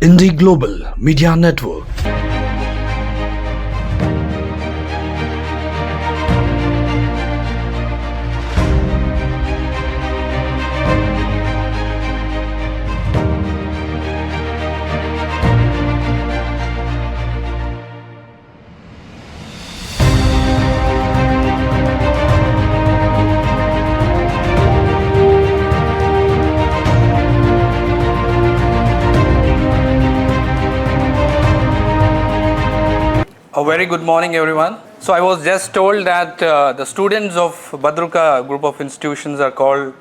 IndiGlobal Media Network. A very good morning, everyone. So I was just told that the students of Badruka Group of Institutions are called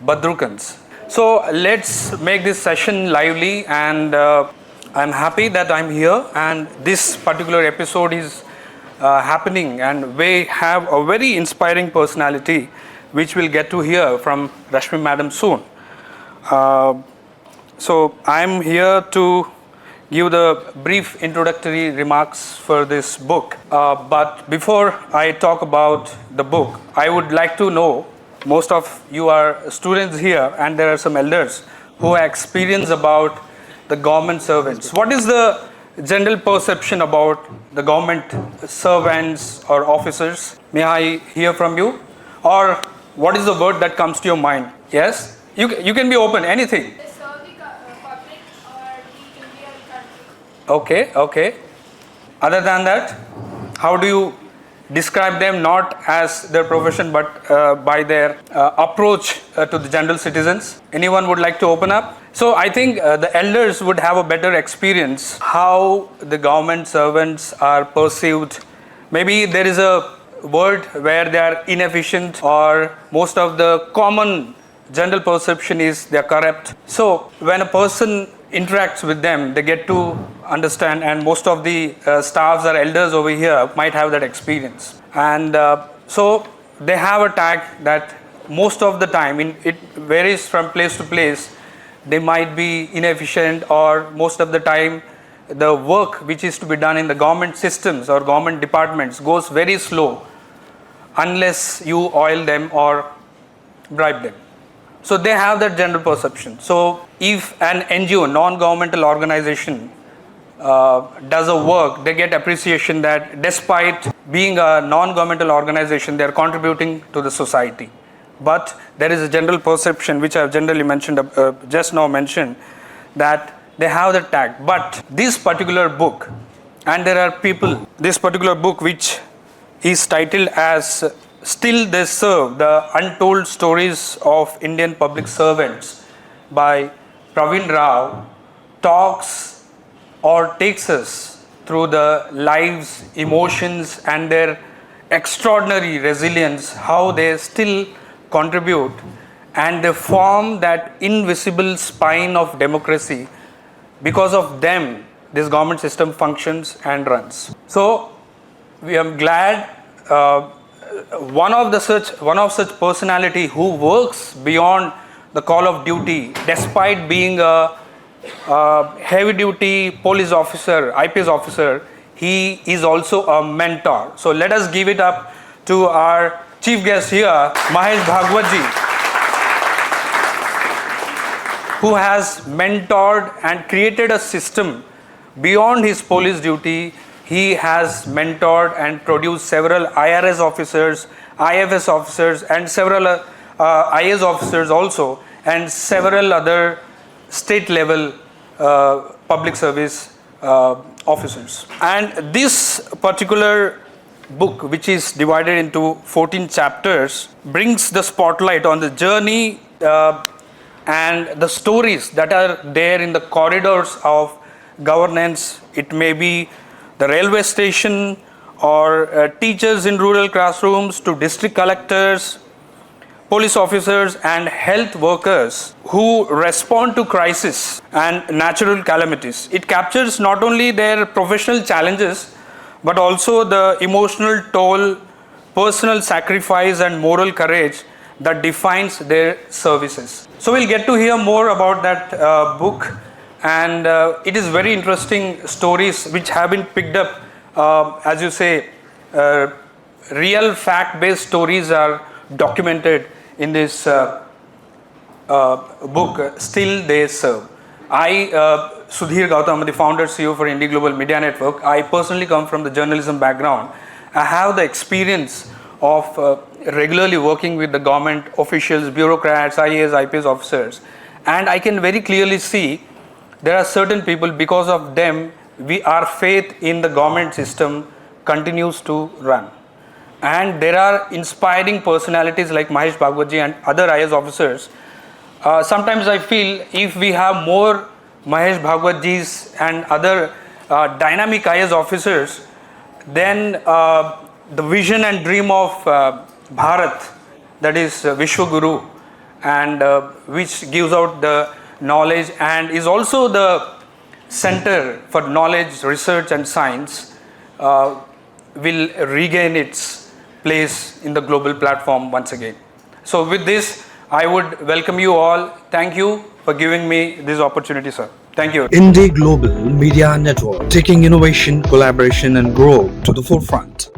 Badrukans. So let's make this session lively, and I'm happy that I'm here, and this particular episode is happening, and we have a very inspiring personality which we'll get to hear from Rashmi Madam soon. So I'm here to give the brief introductory remarks for this book. But before I talk about the book, I would like to know, most of you are students here and there are some elders who have experience about the government servants. What is the general perception about the government servants or officers? May I hear from you? Or what is the word that comes to your mind? Yes? You can be open, anything. Okay. Other than that, how do you describe them, not as their profession but by their approach to the general citizens? Anyone would like to open up? So I think the elders would have a better experience how the government servants are perceived. Maybe there is a word where they are inefficient, or most of the common general perception is they are corrupt. So when a person interacts with them, they get to understand, and most of the staffs or elders over here might have that experience. And so they have a tag that most of the time, it varies from place to place, they might be inefficient, or most of the time the work which is to be done in the government systems or government departments goes very slow unless you oil them or bribe them. So they have that general perception. So if an NGO, non-governmental organization, does a work, they get appreciation that despite being a non-governmental organization, they are contributing to the society. But there is a general perception, which I have generally mentioned, just now mentioned, that they have the tag. But this particular book, and there are people, this particular book which is titled as Still They Serve, The Untold Stories of Indian Public Servants by Praveen Rao, talks or takes us through the lives, emotions and their extraordinary resilience, how they still contribute and they form that invisible spine of democracy. Because of them, this government system functions and runs. So we are glad one of such personality who works beyond the call of duty, despite being a heavy duty police officer, IPS officer, he is also a mentor. So let us give it up to our chief guest here, Mahesh Bhagwat ji, who has mentored and created a system beyond his police duty. He has mentored and produced several IRS officers, IFS officers, and several IAS officers also, and several other state level public service officers. And this particular book, which is divided into 14 chapters, brings the spotlight on the journey and the stories that are there in the corridors of governance. It may be the railway station, or teachers in rural classrooms, to district collectors, police officers and health workers who respond to crisis and natural calamities. It captures not only their professional challenges but also the emotional toll, personal sacrifice and moral courage that defines their services. So we'll get to hear more about that book. And it is very interesting stories which have been picked up, as you say, real fact-based stories are documented in this book, Still They Serve. I Sudheer Goutham, the founder CEO for IndiGlobal Media Network. I personally come from the journalism background. I have the experience of regularly working with the government officials, bureaucrats, IAS, IPS officers, and I can very clearly see there are certain people, because of them, our faith in the government system continues to run. And there are inspiring personalities like Mahesh Bhagwat and other IAS officers. Sometimes I feel if we have more Mahesh Bhagwat and other dynamic IAS officers, then the vision and dream of Bharat, that is Vishwa Guru, and which gives out the knowledge and is also the center for knowledge, research and science, will regain its place in the global platform once again. So with this, I would welcome you all. Thank you for giving me this opportunity, sir. Thank you. IndiGlobal Media Network, taking innovation, collaboration and growth to the forefront.